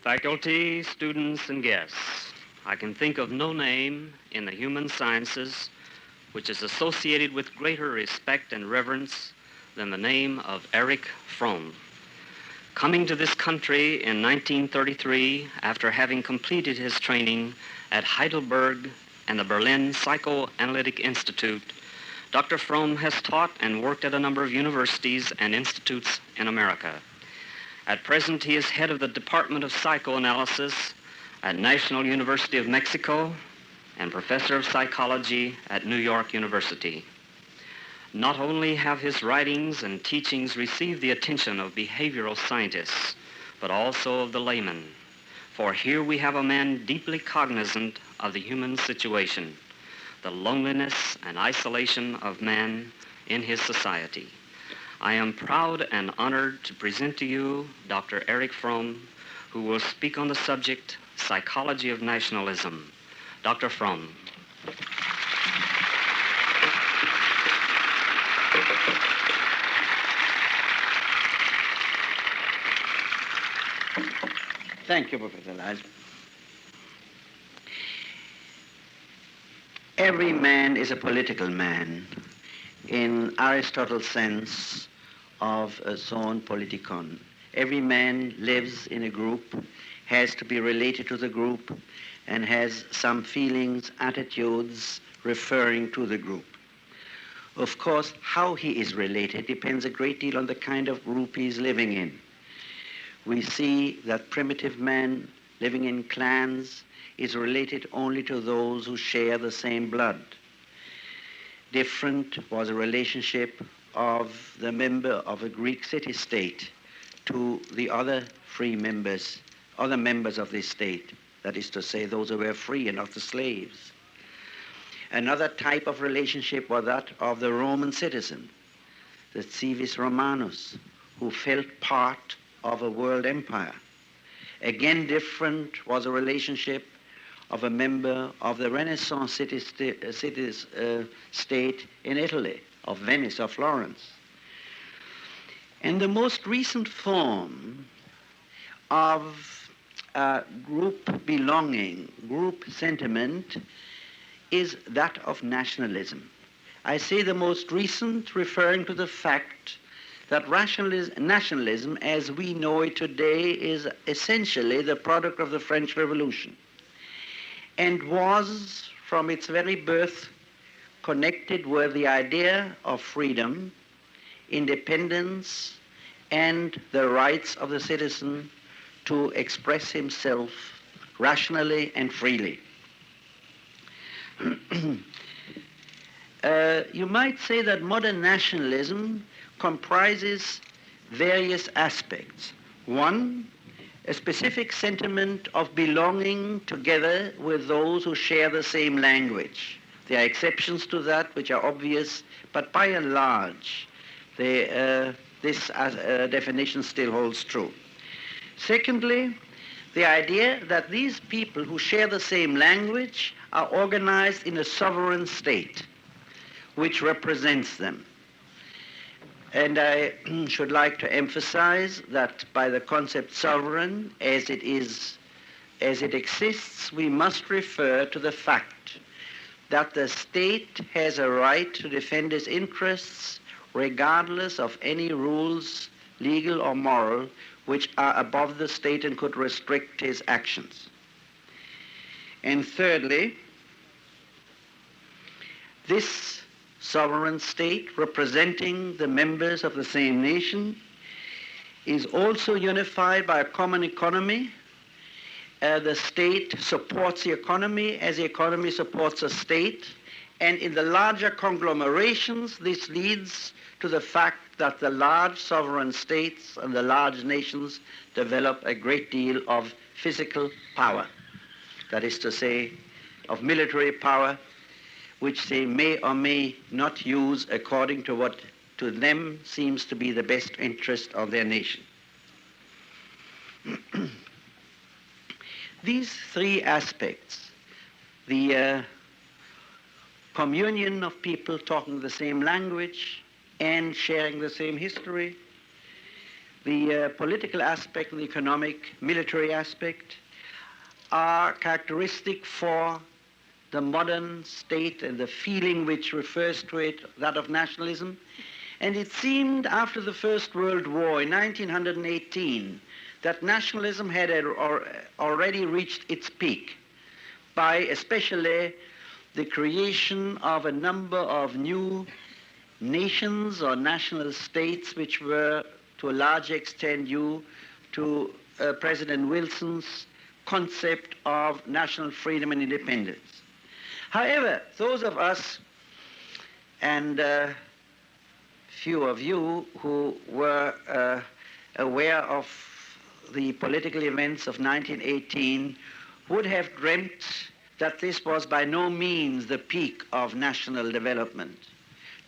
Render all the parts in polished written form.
Faculty, students, and guests, I can think of no name in the human sciences which is associated with greater respect and reverence than the name of Erich Fromm. Coming to this country in 1933 after having completed his training at Heidelberg and the Berlin Psychoanalytic Institute, Dr. Fromm has taught and worked at a number of universities and institutes in America. At present, he is head of the Department of Psychoanalysis at National University of Mexico and professor of psychology at New York University. Not only have his writings and teachings received the attention of behavioral scientists, but also of the layman. For here we have a man deeply cognizant of the human situation, the loneliness and isolation of man in his society. I am proud and honored to present to you Dr. Erich Fromm, who will speak on the subject, Psychology of Nationalism. Dr. Fromm. Thank you, Professor Lodge. Every man is a political man in Aristotle's sense of zoon politikon. Every man lives in a group, has to be related to the group, and has some feelings, attitudes referring to the group. Of course, how he is related depends a great deal on the kind of group he is living in. We see that primitive man living in clans is related only to those who share the same blood. Different was a relationship of the member of a Greek city-state to the other free members, other members of this state, that is to say, those who were free and not the slaves. Another type of relationship was that of the Roman citizen, the civis Romanus, who felt part of a world empire. Again, different was a relationship of a member of the Renaissance state in Italy, of Venice or Florence. And the most recent form of group belonging, group sentiment, is that of nationalism. I say the most recent, referring to the fact that nationalism, as we know it today, is essentially the product of the French Revolution and was, from its very birth, connected with the idea of freedom, independence, and the rights of the citizen to express himself rationally and freely. You might say that modern nationalism comprises various aspects. One, a specific sentiment of belonging together with those who share the same language. There are exceptions to that which are obvious, but by and large, this definition still holds true. Secondly, the idea that these people who share the same language are organized in a sovereign state which represents them. And I should like to emphasize that by the concept sovereign, as it exists, we must refer to the fact that the state has a right to defend its interests regardless of any rules, legal or moral, which are above the state and could restrict his actions. And thirdly, this sovereign state representing the members of the same nation is also unified by a common economy. The state supports the economy as the economy supports the state, and in the larger conglomerations this leads to the fact that the large sovereign states and the large nations develop a great deal of physical power, that is to say, of military power, which they may or may not use according to what to them seems to be the best interest of their nation. These three aspects, the communion of people talking the same language and sharing the same history, the political aspect, the economic, military aspect, are characteristic for the modern state and the feeling which refers to it, that of nationalism. And it seemed after the First World War in 1918 that nationalism had already reached its peak by especially the creation of a number of new nations or national states which were to a large extent due to President Wilson's concept of national freedom and independence. However, those of us, and few of you who were aware of the political events of 1918 would have dreamt that this was by no means the peak of national development.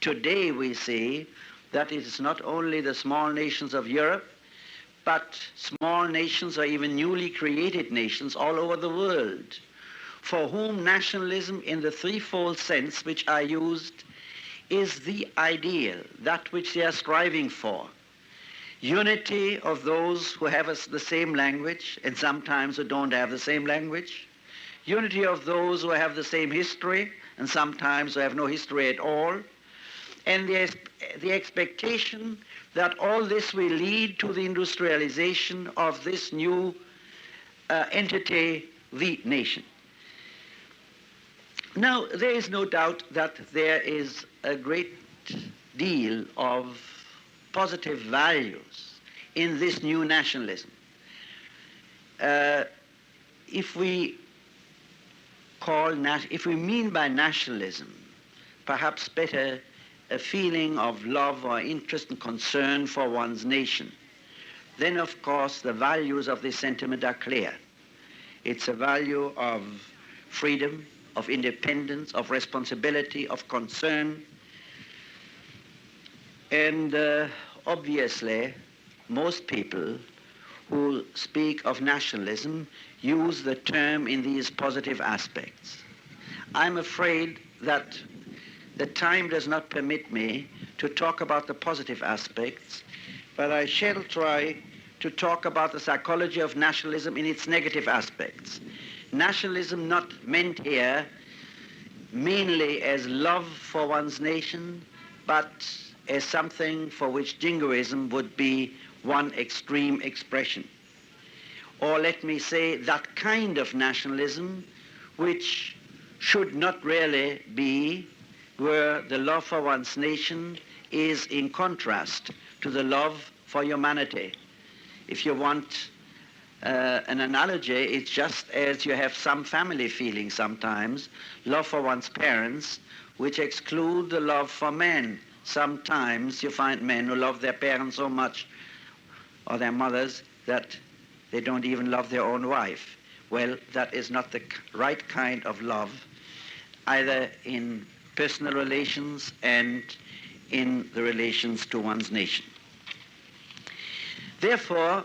Today we see that it is not only the small nations of Europe, but small nations or even newly created nations all over the world, for whom nationalism in the threefold sense which I used is the ideal, that which they are striving for. Unity of those who have the same language and sometimes who don't have the same language. Unity of those who have the same history and sometimes who have no history at all. And the expectation that all this will lead to the industrialization of this new entity, the nation. Now, there is no doubt that there is a great deal of positive values in this new nationalism. If we mean by nationalism, perhaps better a feeling of love or interest and concern for one's nation, then of course the values of this sentiment are clear. It's a value of freedom, of independence, of responsibility, of concern. And obviously, most people who speak of nationalism use the term in these positive aspects. I'm afraid that the time does not permit me to talk about the positive aspects, but I shall try to talk about the psychology of nationalism in its negative aspects. Nationalism not meant here mainly as love for one's nation, but as something for which jingoism would be one extreme expression. Or let me say, that kind of nationalism which should not really be where the love for one's nation is in contrast to the love for humanity. If you want an analogy, it's just as you have some family feelings sometimes, love for one's parents, which exclude the love for men. Sometimes you find men who love their parents so much, or their mothers, that they don't even love their own wife. Well, that is not the right kind of love, either in personal relations and in the relations to one's nation. Therefore,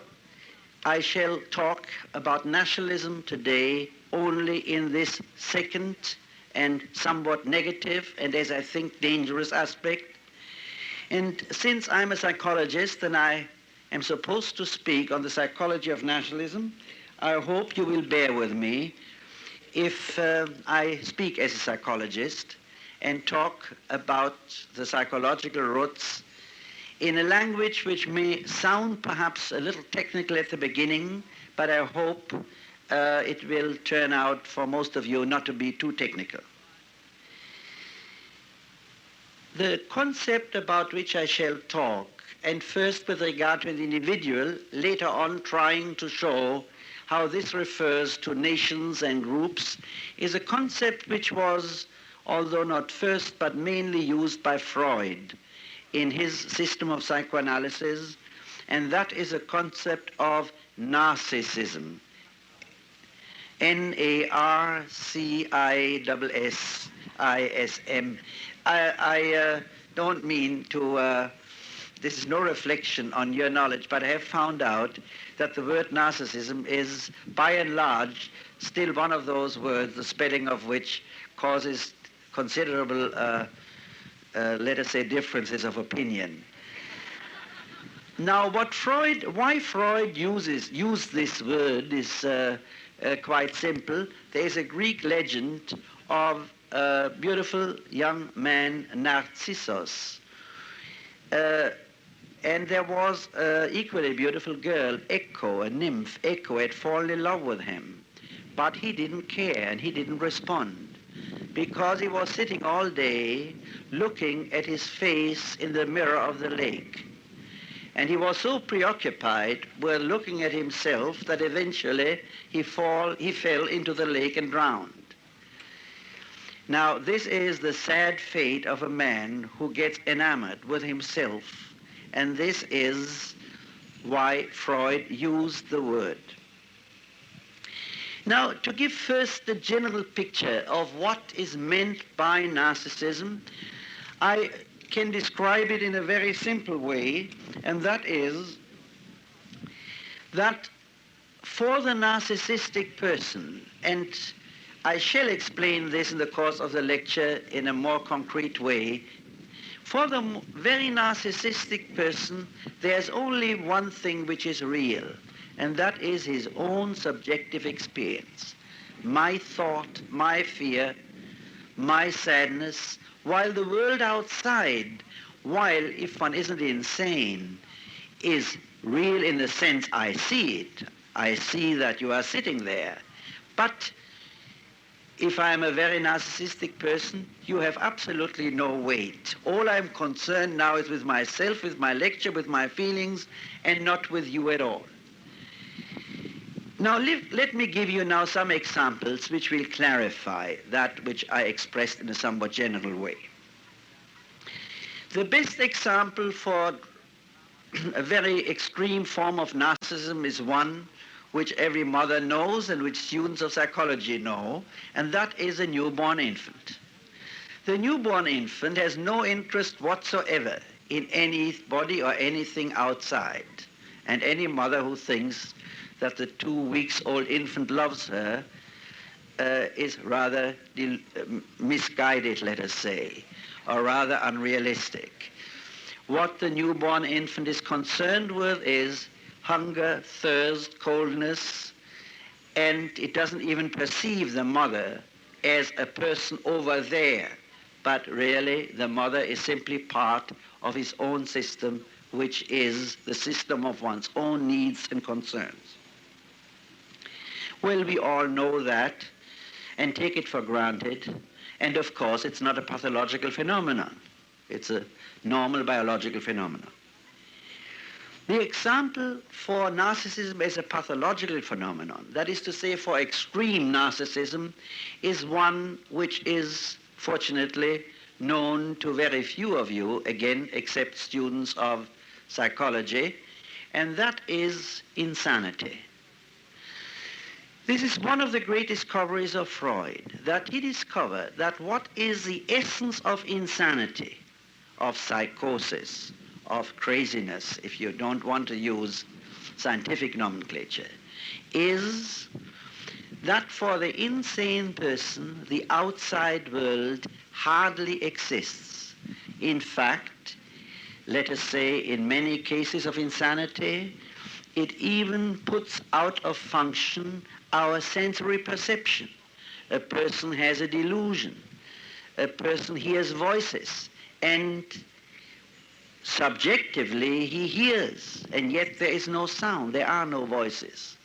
I shall talk about nationalism today only in this second and somewhat negative and, as I think, dangerous aspect. And since I'm a psychologist and I am supposed to speak on the psychology of nationalism, I hope you will bear with me if I speak as a psychologist and talk about the psychological roots in a language which may sound perhaps a little technical at the beginning, but I hope it will turn out for most of you not to be too technical. The concept about which I shall talk, and first with regard to the individual, later on trying to show how this refers to nations and groups, is a concept which was, although not first, but mainly used by Freud in his system of psychoanalysis, and that is a concept of narcissism. Narcissism. I don't mean to, this is no reflection on your knowledge, but I have found out that the word narcissism is, by and large, still one of those words, the spelling of which causes considerable, let us say, differences of opinion. Now, why Freud used this word is quite simple. There's a Greek legend of a beautiful young man, Narcissus. And there was an equally beautiful girl, Echo, a nymph. Echo had fallen in love with him. But he didn't care and he didn't respond because he was sitting all day looking at his face in the mirror of the lake. And he was so preoccupied with looking at himself that eventually he fell into the lake and drowned. Now, this is the sad fate of a man who gets enamored with himself, and this is why Freud used the word. Now, to give first the general picture of what is meant by narcissism, I can describe it in a very simple way, and that is that for the narcissistic person, and I shall explain this in the course of the lecture in a more concrete way, for the very narcissistic person, there's only one thing which is real, and that is his own subjective experience. My thought, my fear, my sadness, while the world outside, while if one isn't insane, is real in the sense I see it. I see that you are sitting there. But if I'm a very narcissistic person, you have absolutely no weight. All I'm concerned now is with myself, with my lecture, with my feelings, and not with you at all. Now, let me give you now some examples which will clarify that which I expressed in a somewhat general way. The best example for a very extreme form of narcissism is one which every mother knows and which students of psychology know, and that is a newborn infant. The newborn infant has no interest whatsoever in anybody or anything outside, and any mother who thinks that the 2 weeks old infant loves her is rather misguided, let us say, or rather unrealistic. What the newborn infant is concerned with is hunger, thirst, coldness, and it doesn't even perceive the mother as a person over there, but really the mother is simply part of his own system, which is the system of one's own needs and concerns. Well, we all know that and take it for granted, and of course it's not a pathological phenomenon. It's a normal biological phenomenon. The example for narcissism as a pathological phenomenon, that is to say for extreme narcissism, is one which is fortunately known to very few of you, again, except students of psychology, and that is insanity. This is one of the great discoveries of Freud, that he discovered that what is the essence of insanity, of psychosis, of craziness, if you don't want to use scientific nomenclature, is that for the insane person, the outside world hardly exists. In fact, let us say in many cases of insanity, it even puts out of function our sensory perception. A person has a delusion. A person hears voices, and subjectively he hears, and yet there is no sound, there are no voices.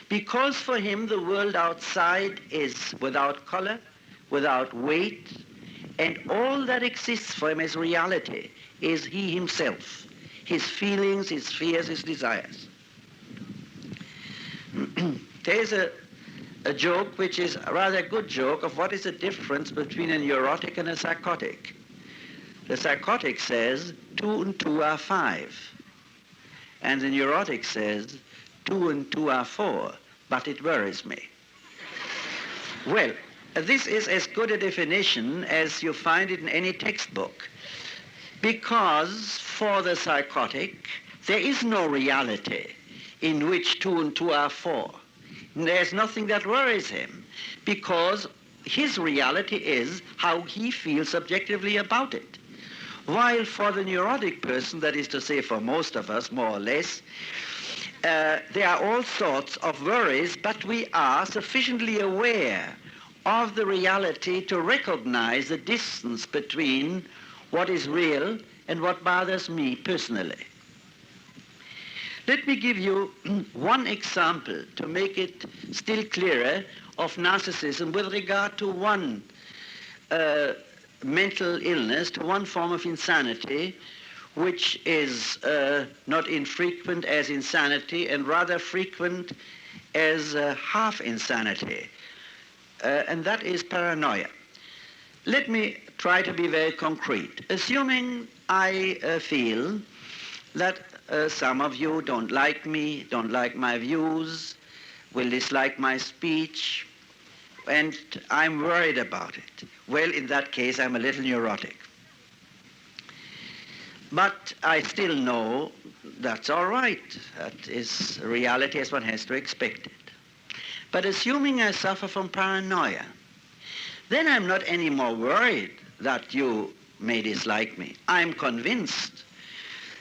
Because for him the world outside is without color, without weight, and all that exists for him as reality is he himself, his feelings, his fears, his desires. There's a joke which is a rather good joke of what is the difference between a neurotic and a psychotic. The psychotic says 2 and 2 are 5, and the neurotic says 2 and 2 are 4, but it worries me. Well, this is as good a definition as you find it in any textbook, because for the psychotic there is no reality in which 2 and 2 are 4. There's nothing that worries him, because his reality is how he feels subjectively about it. While for the neurotic person, that is to say for most of us, more or less, there are all sorts of worries, but we are sufficiently aware of the reality to recognize the distance between what is real and what bothers me personally. Let me give you one example to make it still clearer of narcissism with regard to one mental illness, to one form of insanity, which is not infrequent as insanity and rather frequent as half insanity, and that is paranoia. Let me try to be very concrete. Assuming I feel that some of you don't like me, don't like my views, will dislike my speech, and I'm worried about it. Well, in that case, I'm a little neurotic. But I still know that's all right. That is reality as one has to expect it. But assuming I suffer from paranoia, then I'm not any more worried that you may dislike me. I'm convinced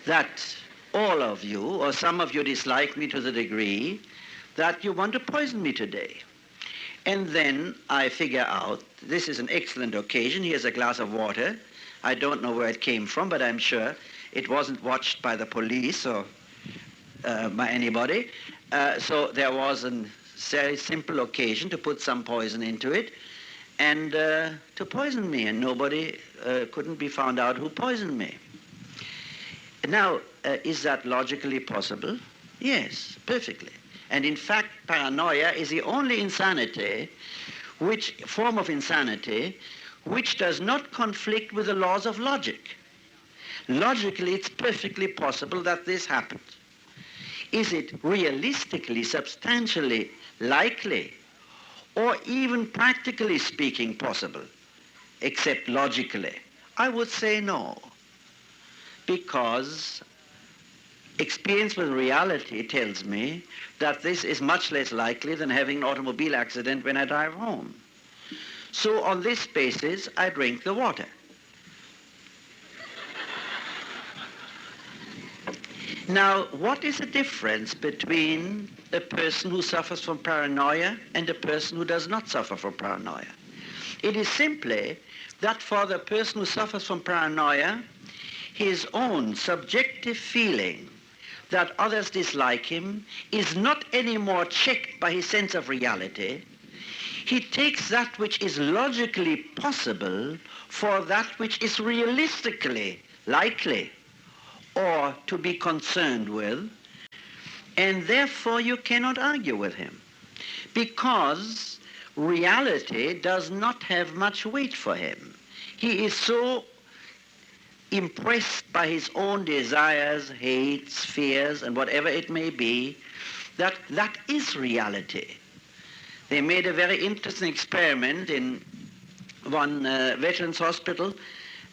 that all of you, or some of you, dislike me to the degree that you want to poison me today. And then I figure out, this is an excellent occasion. Here's a glass of water. I don't know where it came from, but I'm sure it wasn't watched by the police or by anybody. So there was a very simple occasion to put some poison into it and to poison me, and nobody couldn't be found out who poisoned me. Now, is that logically possible? Yes, perfectly. And in fact, paranoia is the only form of insanity which does not conflict with the laws of logic. Logically, it's perfectly possible that this happened. Is it realistically, substantially likely, or even practically speaking possible, except logically? I would say no, because experience with reality tells me that this is much less likely than having an automobile accident when I drive home. So on this basis, I drink the water. Now, what is the difference between a person who suffers from paranoia and a person who does not suffer from paranoia? It is simply that for the person who suffers from paranoia, his own subjective feeling that others dislike him is not anymore checked by his sense of reality. He takes that which is logically possible for that which is realistically likely or to be concerned with, and therefore you cannot argue with him, because reality does not have much weight for him. He is so impressed by his own desires, hates, fears, and whatever it may be, that that is reality. They made a very interesting experiment in one veterans hospital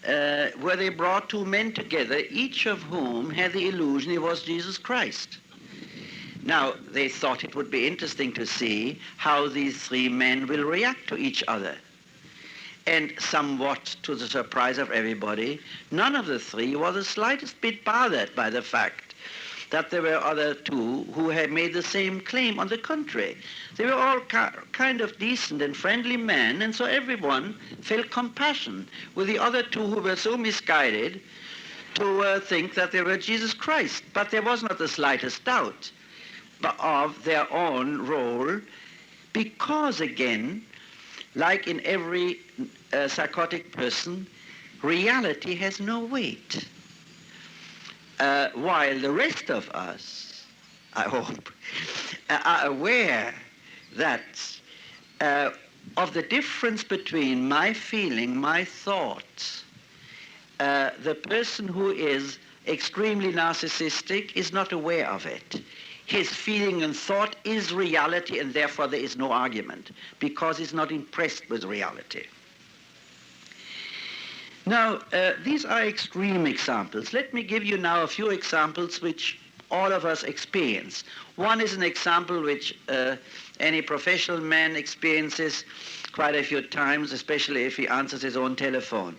where they brought two men together, each of whom had the illusion he was Jesus Christ. Now, they thought it would be interesting to see how these three men will react to each other. And somewhat to the surprise of everybody, none of the three was the slightest bit bothered by the fact that there were other two who had made the same claim. On the contrary, they were all kind of decent and friendly men, and so everyone felt compassion with the other two who were so misguided to think that they were Jesus Christ. But there was not the slightest doubt of their own role, because again, like in every psychotic person, reality has no weight. While the rest of us, I hope, are aware that of the difference between my feeling, my thoughts, the person who is extremely narcissistic is not aware of it. His feeling and thought is reality, and therefore there is no argument, because he's not impressed with reality. Now, these are extreme examples. Let me give you now a few examples which all of us experience. One is an example which any professional man experiences quite a few times, especially if he answers his own telephone.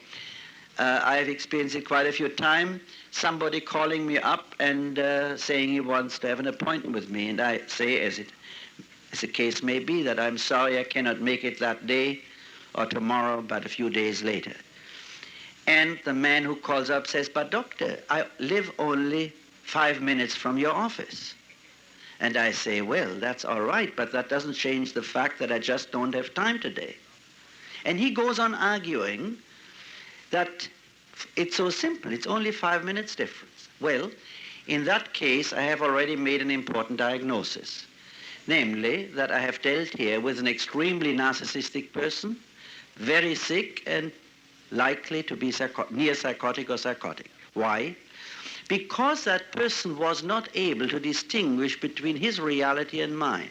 I've experienced it quite a few times. Somebody calling me up and saying he wants to have an appointment with me, and I say, as the case may be, that I'm sorry I cannot make it that day or tomorrow, but a few days later. And the man who calls up says, but doctor, I live only 5 minutes from your office. And I say, well, that's all right, but that doesn't change the fact that I just don't have time today. And he goes on arguing that it's so simple, it's only 5 minutes difference. Well, in that case, I have already made an important diagnosis. Namely, that I have dealt here with an extremely narcissistic person, very sick and likely to be near psychotic or psychotic. Why? Because that person was not able to distinguish between his reality and mine.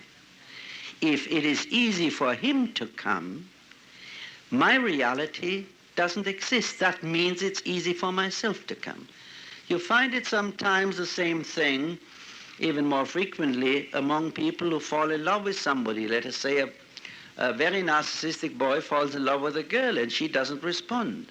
If it is easy for him to come, my reality doesn't exist. That means it's easy for myself to come. You find it sometimes the same thing, even more frequently, among people who fall in love with somebody. Let us say a very narcissistic boy falls in love with a girl and she doesn't respond.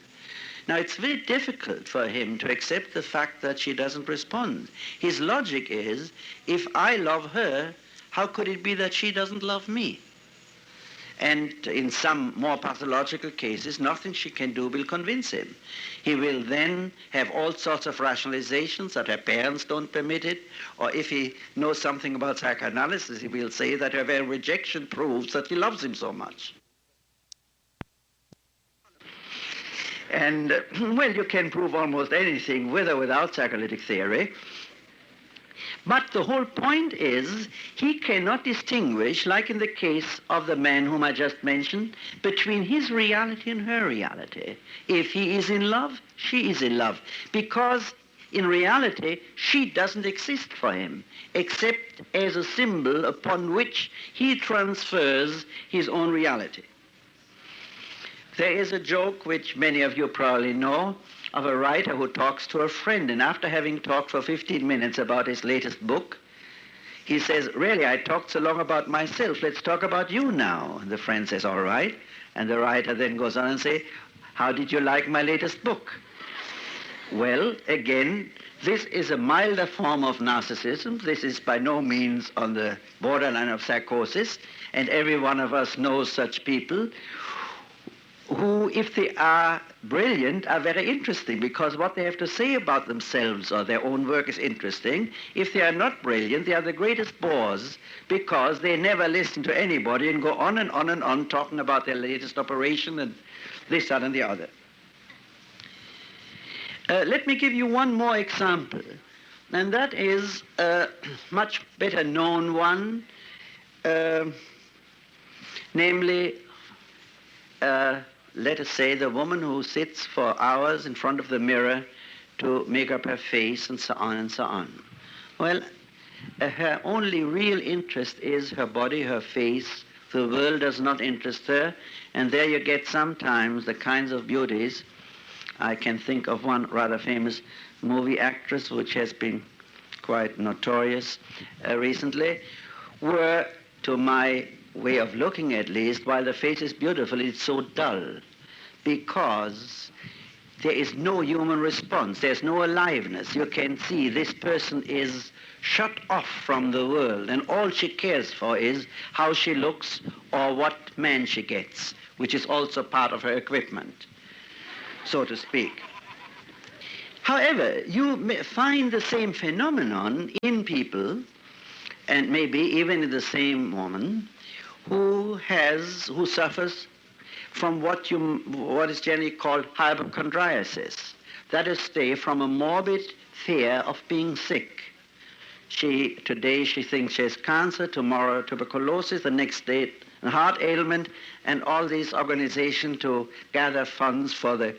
Now, it's very difficult for him to accept the fact that she doesn't respond. His logic is, if I love her, how could it be that she doesn't love me? And in some more pathological cases, nothing she can do will convince him. He will then have all sorts of rationalizations that her parents don't permit it, or if he knows something about psychoanalysis, he will say that her very rejection proves that he loves him so much. And, well, you can prove almost anything with or without psychoanalytic theory. But the whole point is he cannot distinguish, like in the case of the man whom I just mentioned, between his reality and her reality. If he is in love, she is in love. Because in reality, she doesn't exist for him, except as a symbol upon which he transfers his own reality. There is a joke which many of you probably know, of a writer who talks to a friend, and after having talked for 15 minutes about his latest book, he says, really, I talked so long about myself, let's talk about you now. And the friend says, all right. And the writer then goes on and says, how did you like my latest book? Well, again, this is a milder form of narcissism. This is by no means on the borderline of psychosis, and every one of us knows such people who, if they are brilliant, are very interesting, because what they have to say about themselves or their own work is interesting. If they are not brilliant, they are the greatest bores, because they never listen to anybody and go on and on and on talking about their latest operation and this, that, and the other. Let me give you one more example, and that is a much better known one, namely, let us say, the woman who sits for hours in front of the mirror to make up her face and so on and so on. Well, her only real interest is her body, her face. The world does not interest her, and there you get sometimes the kinds of beauties. I can think of one rather famous movie actress which has been quite notorious recently, where, to my way of looking at least, while the face is beautiful, it's so dull, because there is no human response, there's no aliveness. You can see this person is shut off from the world, and all she cares for is how she looks or what man she gets, which is also part of her equipment, so to speak. However, you may find the same phenomenon in people, and maybe even in the same woman, who suffers from what is generally called hypochondriasis. That is, from a morbid fear of being sick. Today she thinks she has cancer, tomorrow tuberculosis, the next day a heart ailment, and all these organizations to gather funds for the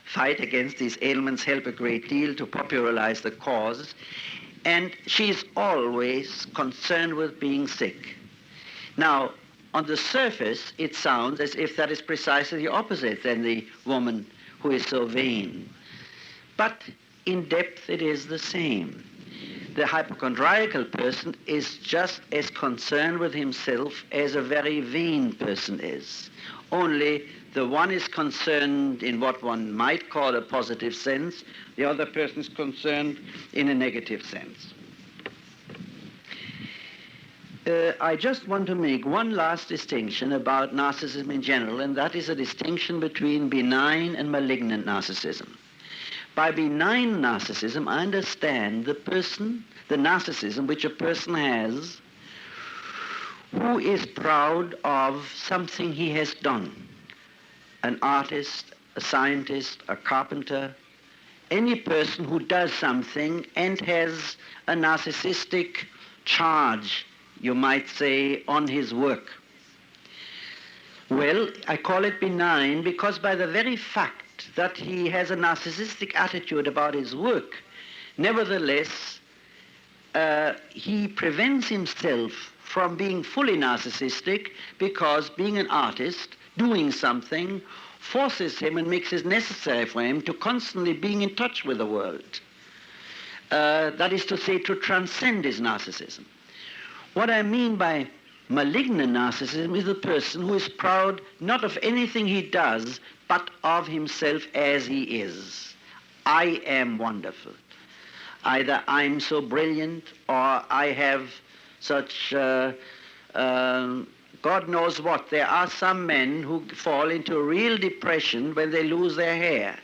fight against these ailments help a great deal to popularize the cause. And she's always concerned with being sick. Now, on the surface, it sounds as if that is precisely the opposite than the woman who is so vain. But in depth, it is the same. The hypochondriacal person is just as concerned with himself as a very vain person is. Only The one is concerned in what one might call a positive sense, the other person is concerned in a negative sense. I just want to make one last distinction about narcissism in general, and that is a distinction between benign and malignant narcissism. By benign narcissism, I understand the narcissism which a person has who is proud of something he has done. An artist, a scientist, a carpenter, any person who does something and has a narcissistic charge, you might say, on his work. Well, I call it benign because by the very fact that he has a narcissistic attitude about his work, nevertheless, he prevents himself from being fully narcissistic because being an artist, doing something, forces him and makes it necessary for him to constantly being in touch with the world. That is to say, to transcend his narcissism. What I mean by malignant narcissism is a person who is proud not of anything he does, but of himself as he is. I am wonderful. Either I'm so brilliant or I have such, God knows what. There are some men who fall into real depression when they lose their hair.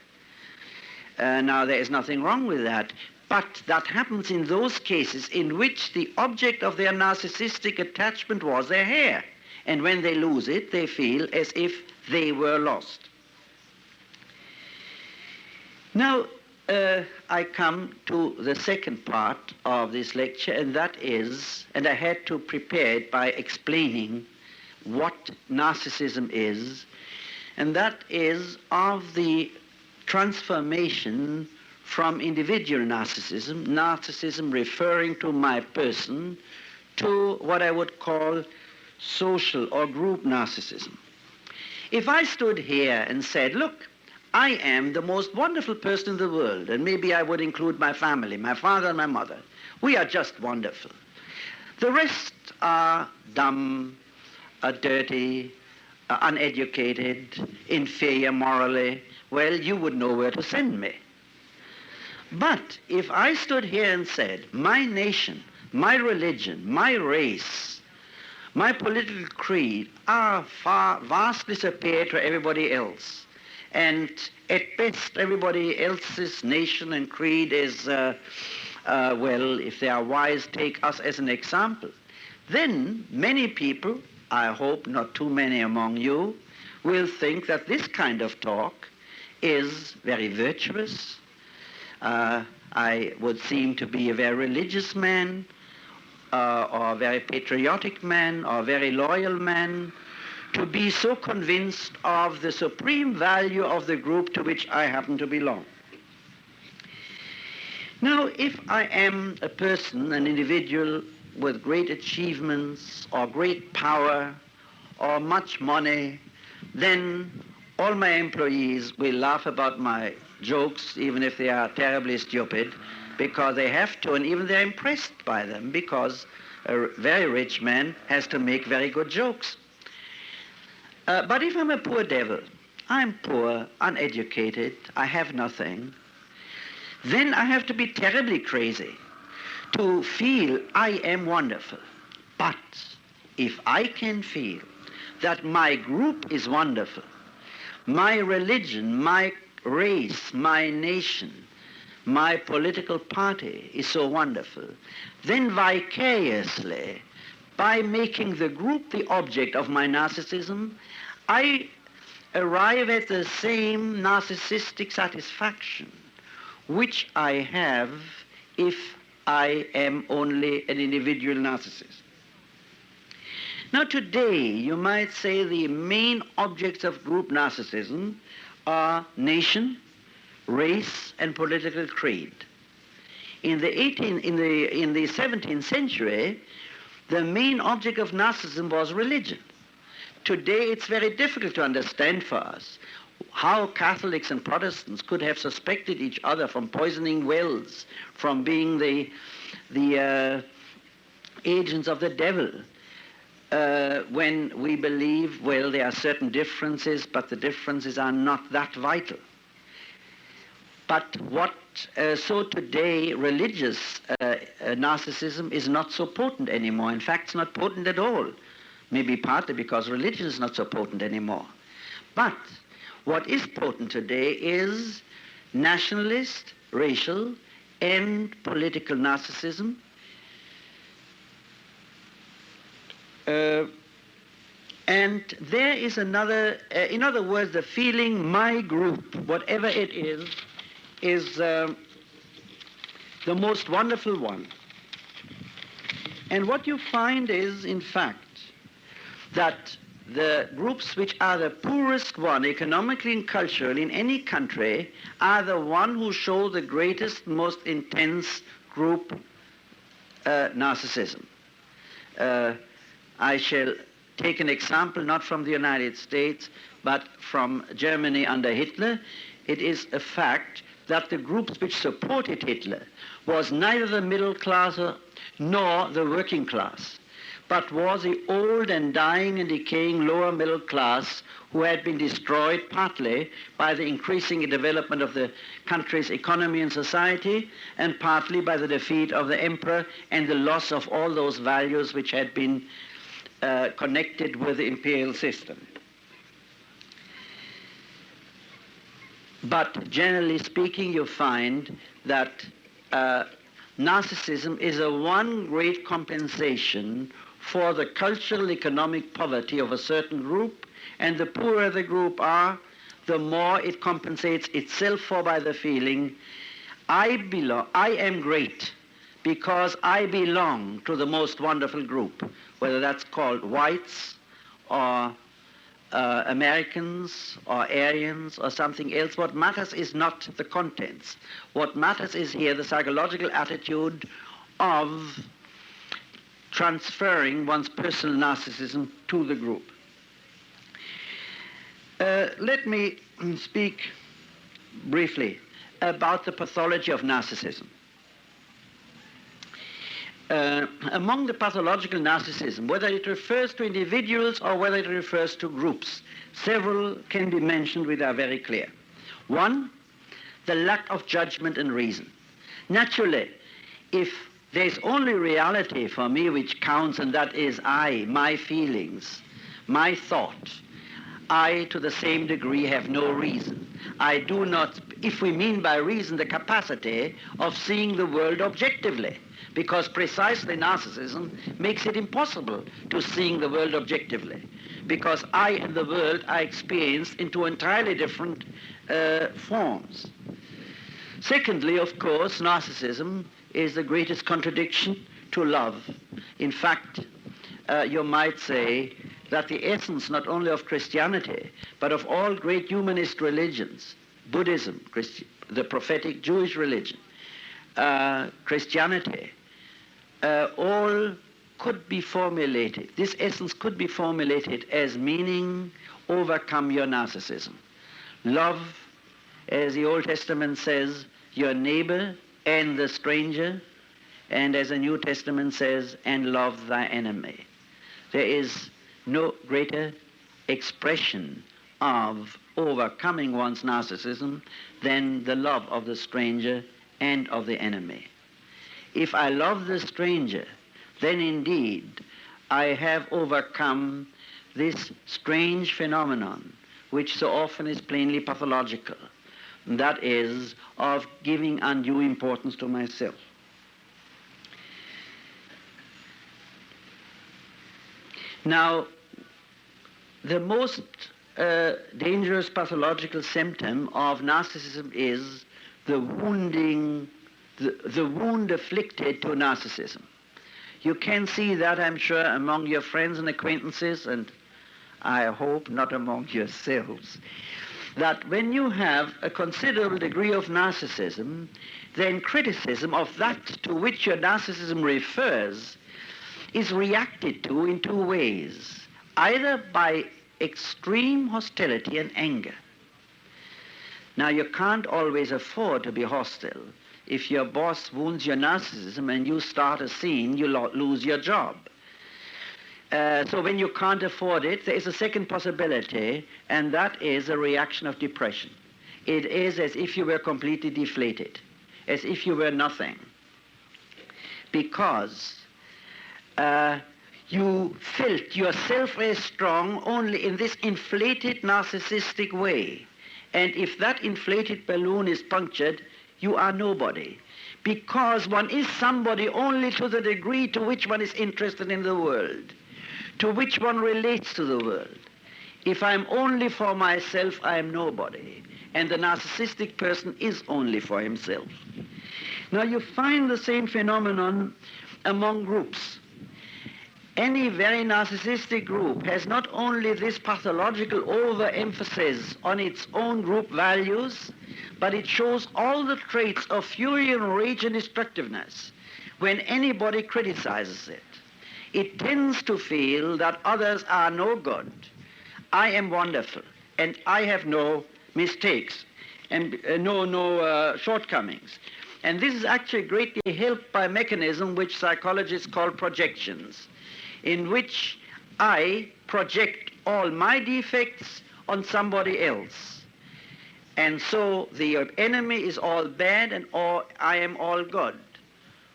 Now, there is nothing wrong with that. But that happens in those cases in which the object of their narcissistic attachment was their hair. And when they lose it, they feel as if they were lost. Now, I come to the second part of this lecture, and that is, and I had to prepare it by explaining what narcissism is, and that is of the transformation from individual narcissism referring to my person, to what I would call social or group narcissism. If I stood here and said, look, I am the most wonderful person in the world, and maybe I would include my family, my father and my mother. We are just wonderful. The rest are dumb, dirty, uneducated, inferior morally. Well, you would know where to send me. But if I stood here and said, my nation, my religion, my race, my political creed are vastly superior to everybody else, and at best everybody else's nation and creed is, well, if they are wise, take us as an example, then many people, I hope not too many among you, will think that this kind of talk is very virtuous. I would seem to be a very religious man, or a very patriotic man, or a very loyal man, to be so convinced of the supreme value of the group to which I happen to belong. Now, if I am a person, an individual with great achievements, or great power, or much money, then all my employees will laugh about my jokes, even if they are terribly stupid, because they have to, and even they're impressed by them, because a very rich man has to make very good jokes. But if I'm a poor devil, I'm poor, uneducated, I have nothing, then I have to be terribly crazy to feel I am wonderful. But if I can feel that my group is wonderful, my religion, my race, my nation, my political party is so wonderful, then vicariously, by making the group the object of my narcissism, I arrive at the same narcissistic satisfaction which I have if I am only an individual narcissist. Now today, you might say the main objects of group narcissism are nation, race, and political creed. In the 17th century, the main object of narcissism was religion. Today, it's very difficult to understand for us how Catholics and Protestants could have suspected each other from poisoning wells, from being the agents of the devil. when we believe, well, there are certain differences, but the differences are not that vital. But so today, religious narcissism is not so potent anymore. In fact, it's not potent at all. Maybe partly because religion is not so potent anymore. But what is potent today is nationalist, racial, and political narcissism. And there is another, in other words, the feeling my group, whatever it is the most wonderful one. And what you find is, in fact, that the groups which are the poorest one, economically and culturally, in any country, are the one who show the greatest, most intense group narcissism. I shall take an example not from the United States, but from Germany under Hitler. It is a fact that the groups which supported Hitler was neither the middle class nor the working class, but was the old and dying and decaying lower middle class who had been destroyed partly by the increasing development of the country's economy and society, and partly by the defeat of the emperor and the loss of all those values which had been connected with the imperial system. But generally speaking, you find that narcissism is a one great compensation for the cultural economic poverty of a certain group, and the poorer the group are, the more it compensates itself for by the feeling, I am great because I belong to the most wonderful group, whether that's called whites or Americans or Aryans or something else. What matters is not the contents. What matters is here the psychological attitude of transferring one's personal narcissism to the group. Let me speak briefly about the pathology of narcissism. Among the pathological narcissism, whether it refers to individuals or whether it refers to groups, several can be mentioned which are very clear. One, the lack of judgment and reason. Naturally, if there's only reality for me which counts, and that is I, my feelings, my thought, I, to the same degree, have no reason. I do not, if we mean by reason, the capacity of seeing the world objectively, because precisely narcissism makes it impossible to seeing the world objectively, because I and the world are experienced in two entirely different forms. Secondly, of course, narcissism is the greatest contradiction to love. In fact, you might say that the essence not only of Christianity, but of all great humanist religions, Buddhism, the prophetic Jewish religion, Christianity, all could be formulated, this essence could be formulated as meaning overcome your narcissism. Love, as the Old Testament says, your neighbor and the stranger, and as the New Testament says, and love thy enemy. There is no greater expression of overcoming one's narcissism than the love of the stranger and of the enemy. If I love the stranger, then indeed I have overcome this strange phenomenon which so often is plainly pathological, and that is of giving undue importance to myself. Now, the most dangerous pathological symptom of narcissism is the wounding, the wound afflicted to narcissism. You can see that, I'm sure, among your friends and acquaintances, and I hope not among yourselves, that when you have a considerable degree of narcissism, then criticism of that to which your narcissism refers is reacted to in two ways, either by extreme hostility and anger. Now, you can't always afford to be hostile. If your boss wounds your narcissism and you start a scene, you lose your job. So when you can't afford it, there is a second possibility, and that is a reaction of depression. It is as if you were completely deflated, as if you were nothing, because you felt yourself as strong only in this inflated narcissistic way. And if that inflated balloon is punctured, you are nobody. Because one is somebody only to the degree to which one is interested in the world, to which one relates to the world. If I'm only for myself, I am nobody. And the narcissistic person is only for himself. Now you find the same phenomenon among groups. Any very narcissistic group has not only this pathological overemphasis on its own group values, but it shows all the traits of fury and rage and destructiveness when anybody criticizes it. It tends to feel that others are no good. I am wonderful, and I have no mistakes, and no shortcomings. And this is actually greatly helped by a mechanism which psychologists call projections, in which I project all my defects on somebody else. And so the enemy is all bad and I am all good.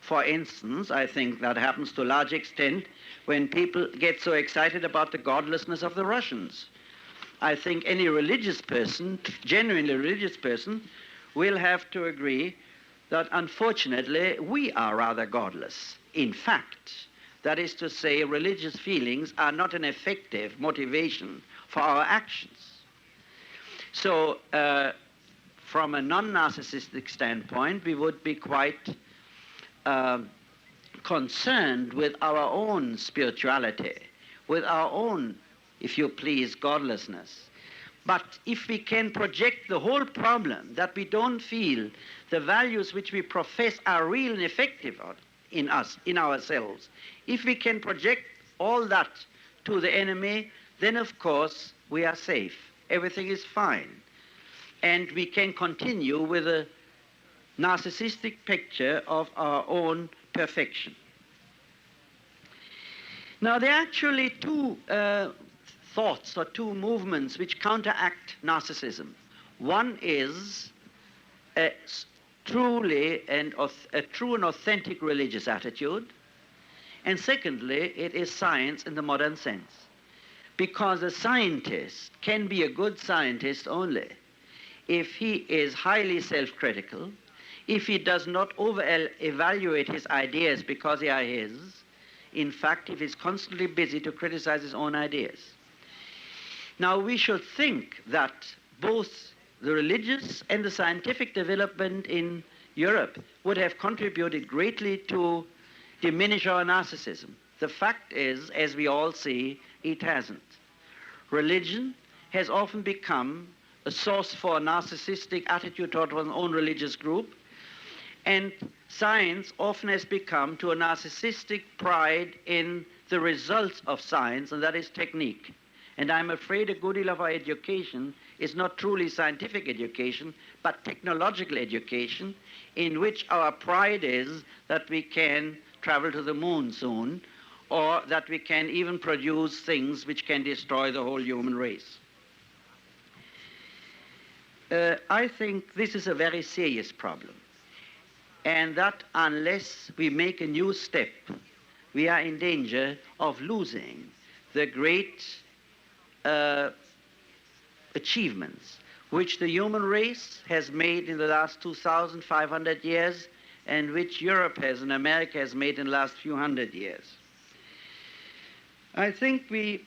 For instance, I think that happens to a large extent when people get so excited about the godlessness of the Russians. I think any religious person, genuinely religious person, will have to agree that unfortunately we are rather godless. In fact, that is to say, religious feelings are not an effective motivation for our actions. So, from a non-narcissistic standpoint, we would be quite concerned with our own spirituality, with our own, if you please, godlessness. But if we can project the whole problem, that we don't feel the values which we profess are real and effective in us, in ourselves, if we can project all that to the enemy, then of course we are safe. Everything is fine. And we can continue with a narcissistic picture of our own perfection. Now there are actually two thoughts or two movements which counteract narcissism. One is a true and authentic religious attitude, and secondly, it is science in the modern sense. Because a scientist can be a good scientist only if he is highly self-critical, if he does not over-evaluate his ideas because they are his, in fact, if he's constantly busy to criticize his own ideas. Now, we should think that both the religious and the scientific development in Europe would have contributed greatly to diminish our narcissism. The fact is, as we all see, it hasn't. Religion has often become a source for a narcissistic attitude toward one's own religious group, and science often has become to a narcissistic pride in the results of science, and that is technique. And I'm afraid a good deal of our education is not truly scientific education, but technological education, in which our pride is that we can travel to the moon soon, or that we can even produce things which can destroy the whole human race. I think this is a very serious problem, and that unless we make a new step, we are in danger of losing the great achievements which the human race has made in the last 2,500 years and which Europe has and America has made in the last few hundred years. I think we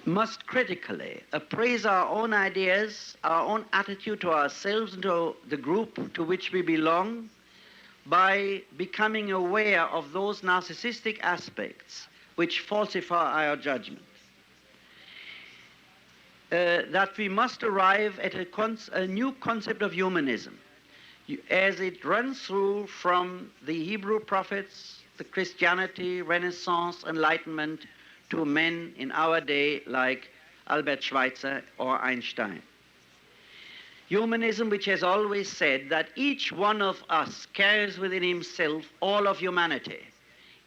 must critically appraise our own ideas, our own attitude to ourselves and to the group to which we belong by becoming aware of those narcissistic aspects which falsify our judgment. That we must arrive at a new concept of humanism as it runs through from the Hebrew prophets, the Christianity, Renaissance, Enlightenment, to men in our day like Albert Schweitzer or Einstein. Humanism which has always said that each one of us carries within himself all of humanity.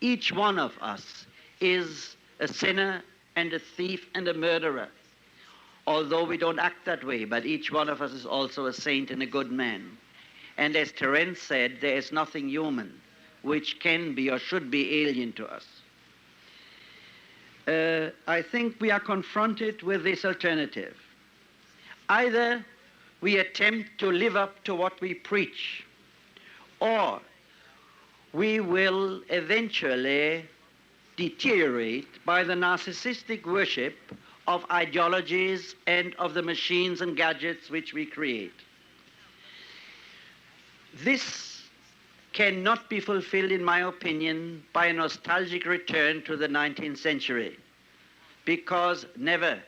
Each one of us is a sinner and a thief and a murderer, although we don't act that way, but each one of us is also a saint and a good man. And as Terence said, there is nothing human which can be or should be alien to us. I think we are confronted with this alternative. Either we attempt to live up to what we preach, or we will eventually deteriorate by the narcissistic worship of ideologies and of the machines and gadgets which we create. This cannot be fulfilled, in my opinion, by a nostalgic return to the 19th century, because never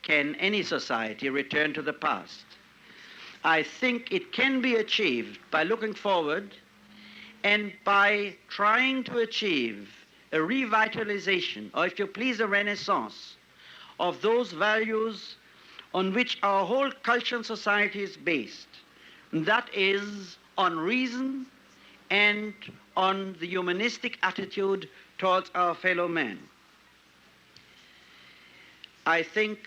can any society return to the past. I think it can be achieved by looking forward and by trying to achieve a revitalization, or if you please, a renaissance of those values on which our whole culture and society is based. And that is on reason and on the humanistic attitude towards our fellow man. I think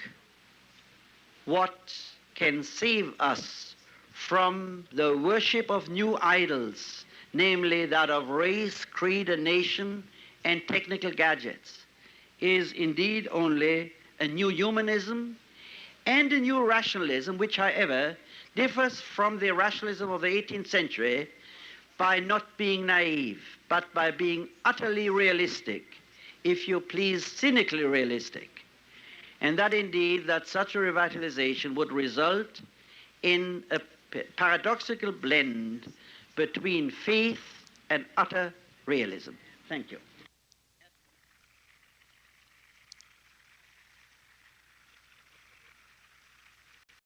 what can save us from the worship of new idols, namely that of race, creed, and nation, and technical gadgets, is indeed only a new humanism and a new rationalism, which, however, differs from the rationalism of the 18th century by not being naive, but by being utterly realistic, if you please, cynically realistic. And that indeed, that such a revitalization would result in a paradoxical blend between faith and utter realism. Thank you.